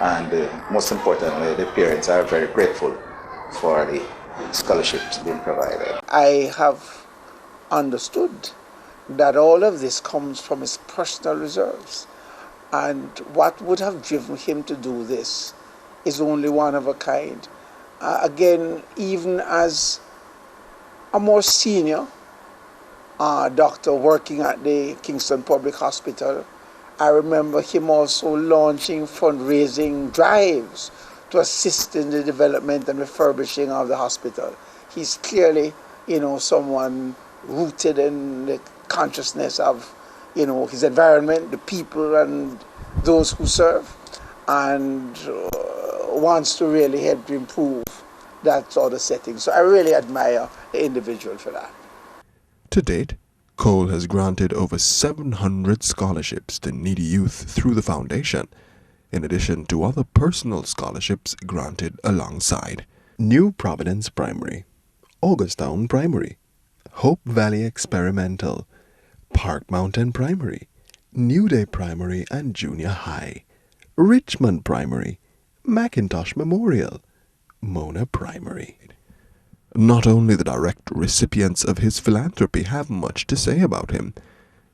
And most importantly, the parents are very grateful for the scholarships being provided. I have understood that all of this comes from his personal reserves. And what would have driven him to do this is only one of a kind. Again, even as a more senior doctor working at the Kingston Public Hospital, I remember him also launching fundraising drives to assist in the development and refurbishing of the hospital. He's clearly, someone rooted in the consciousness of, his environment, the people and those who serve, and wants to really help to improve that sort of setting. So I really admire the individual for that. To date, Cole has granted over 700 scholarships to needy youth through the foundation, in addition to other personal scholarships granted alongside. New Providence Primary, Augustown Primary, Hope Valley Experimental, Park Mountain Primary, New Day Primary and Junior High, Richmond Primary, McIntosh Memorial, Mona Primary. Not only the direct recipients of his philanthropy have much to say about him,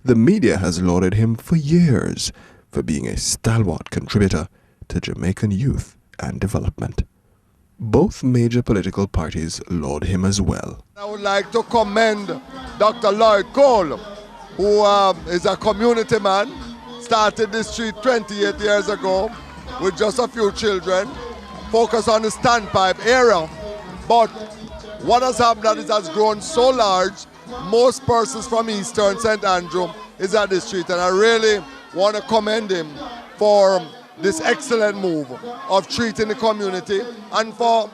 the media has lauded him for years for being a stalwart contributor to Jamaican youth and development. Both major political parties laud him as well. I would like to commend Dr. LLOYD Cole, who is a community man, started this street 28 years ago with just a few children, focused on the standpipe area. But what has happened that it has grown so large, most persons from Eastern St. Andrew is at this street, and I really want to commend him for this excellent move of treating the community, and for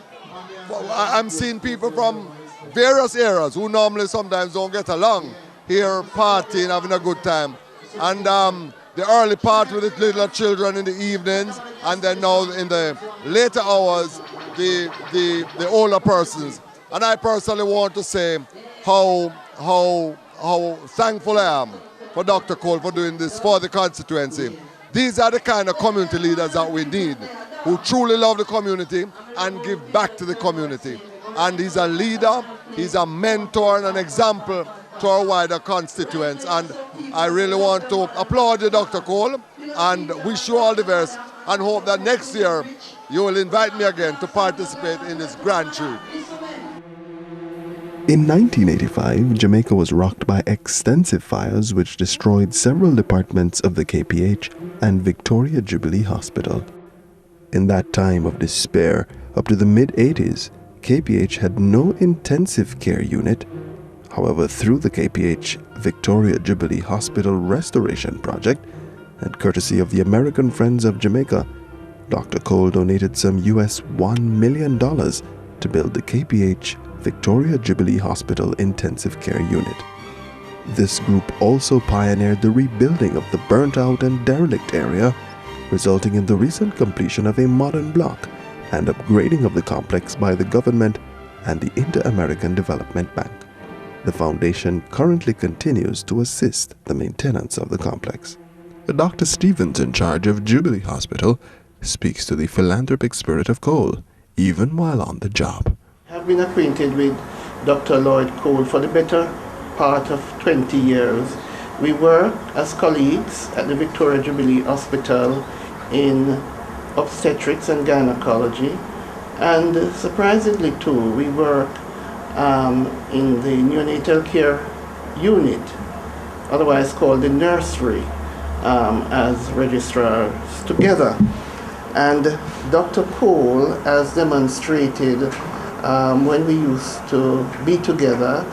I'm seeing people from various areas who normally sometimes don't get along here partying, having a good time. And the early part with the little children in the evenings, and then now in the later hours, the older persons. And I personally want to say how thankful I am for Dr. Cole for doing this for the constituency. These are the kind of community leaders that we need, who truly love the community and give back to the community. And he's a leader, he's a mentor and an example to our wider constituents. And I really want to applaud you, Dr. Cole, and wish you all the best, and hope that next year you will invite me again to participate in this grand treat. In 1985, Jamaica was rocked by extensive fires which destroyed several departments of the KPH and Victoria Jubilee Hospital. In that time of despair, up to the mid-80s, KPH had no intensive care unit. However, through the KPH Victoria Jubilee Hospital Restoration Project, and courtesy of the American Friends of Jamaica, Dr. Cole donated some US $1 million to build the KPH Victoria Jubilee Hospital Intensive Care Unit. This group also pioneered the rebuilding of the burnt-out and derelict area, resulting in the recent completion of a modern block and upgrading of the complex by the government and the Inter-American Development Bank. The foundation currently continues to assist the maintenance of the complex. Dr. Stevens, in charge of Jubilee Hospital, speaks to the philanthropic spirit of Cole, even while on the job. I've been acquainted with Dr. LLOYD Cole for the better part of 20 years. We work as colleagues at the Victoria Jubilee Hospital in obstetrics and gynecology, and surprisingly too, we work in the neonatal care unit, otherwise called the nursery, as registrars together. And Dr. Cole has demonstrated when we used to be together,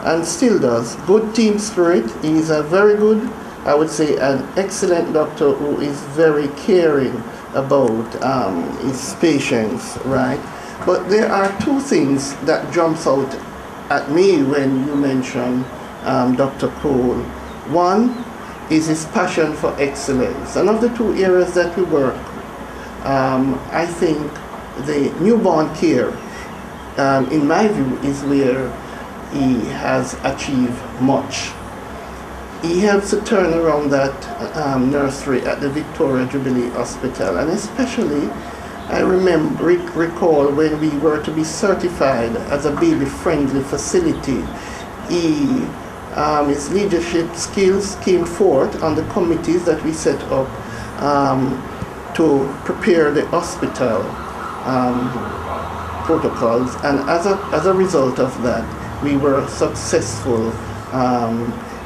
and still does, good team spirit. He's a very good, I would say an excellent doctor who is very caring about his patients, right? But there are two things that jumps out at me when you mention Dr. Cole. One is his passion for excellence. And of the two areas that we work, I think the newborn care, in my view, is where he has achieved much. he helps to turn around that nursery at the Victoria Jubilee Hospital, and especially I recall when we were to be certified as a baby-friendly facility. His leadership skills came forth on the committees that we set up to prepare the hospital protocols, and as a result of that, we were successful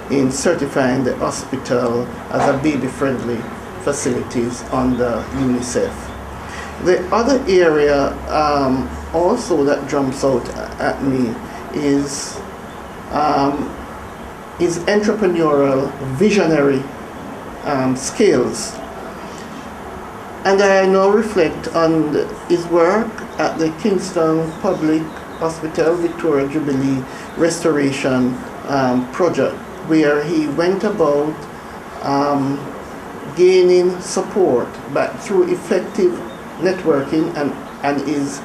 in certifying the hospital as a baby-friendly facilities under UNICEF. The other area also that jumps out at me is entrepreneurial, visionary skills. And I now reflect on his work at the Kingston Public Hospital Victoria Jubilee Restoration Project, where he went about gaining support through effective networking and his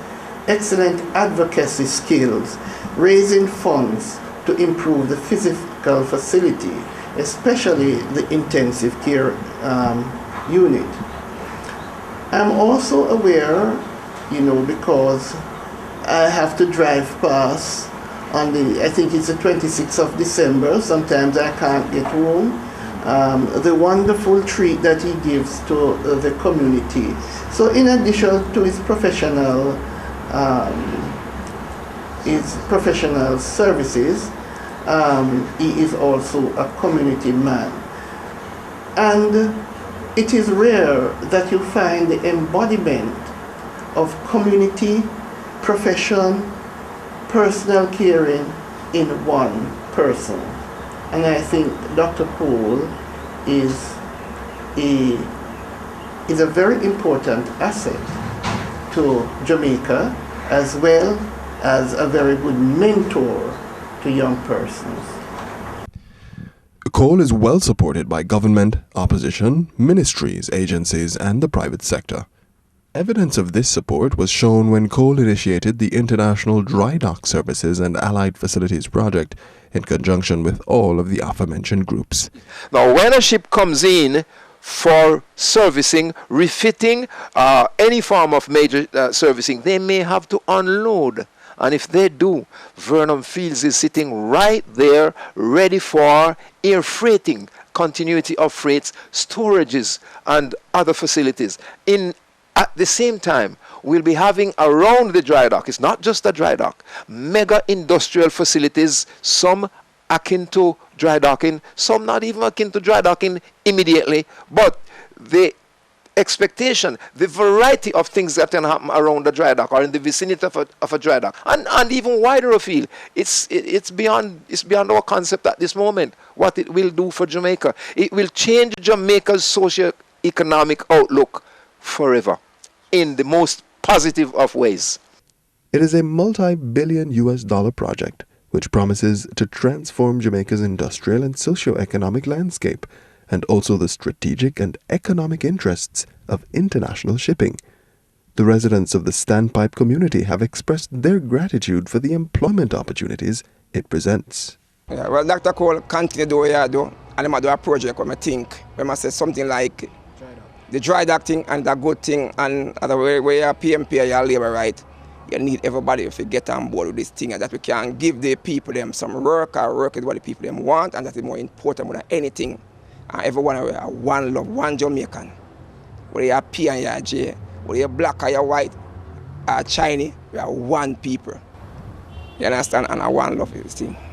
excellent advocacy skills, raising funds to improve the physical facility, especially the intensive care unit. I'm also aware, because I have to drive past on I think it's the 26th of December, sometimes I can't get home, the wonderful treat that he gives to the community. So in addition to his professional services, he is also a community man. And it is rare that you find the embodiment of community, profession, personal caring in one person. And I think Dr. Cole is a very important asset to Jamaica, as well as a very good mentor to young persons. Cole is well supported by government, opposition, ministries, agencies, and the private sector. Evidence of this support was shown when Cole initiated the International Dry Dock Services and Allied Facilities Project in conjunction with all of the aforementioned groups. Now, when a ship comes in for servicing, refitting, any form of major servicing, they may have to unload. And if they do, Vernon Fields is sitting right there ready for air freighting, continuity of freights, storages, and other facilities. At the same time, we'll be having around the dry dock, it's not just a dry dock, mega industrial facilities, some akin to dry docking, some not even akin to dry docking immediately, but the expectation, the variety of things that can happen around the dry dock or in the vicinity of a dry dock, and even wider afield, it's beyond our concept at this moment. What it will do for Jamaica, it will change Jamaica's socio-economic outlook forever in the most positive of ways. It is a multi-billion US dollar project which promises to transform Jamaica's industrial and socio-economic landscape, and also the strategic and economic interests of international shipping. The residents of the Standpipe community have expressed their gratitude for the employment opportunities it presents. Yeah, well, Dr. Cole continue to do what you do, and I do a project when I think, when I say something like the dry dock thing and the good thing, and the way you PMP your labor right, you need everybody to get on board with this thing, and that we can give the people them some work, or work is what the people them want, and that is more important than anything. And everyone are one love, one Jamaican. Whether you're P and you're J, whether you're black or you're white or Chinese, we are one people. You understand? And I one love this thing.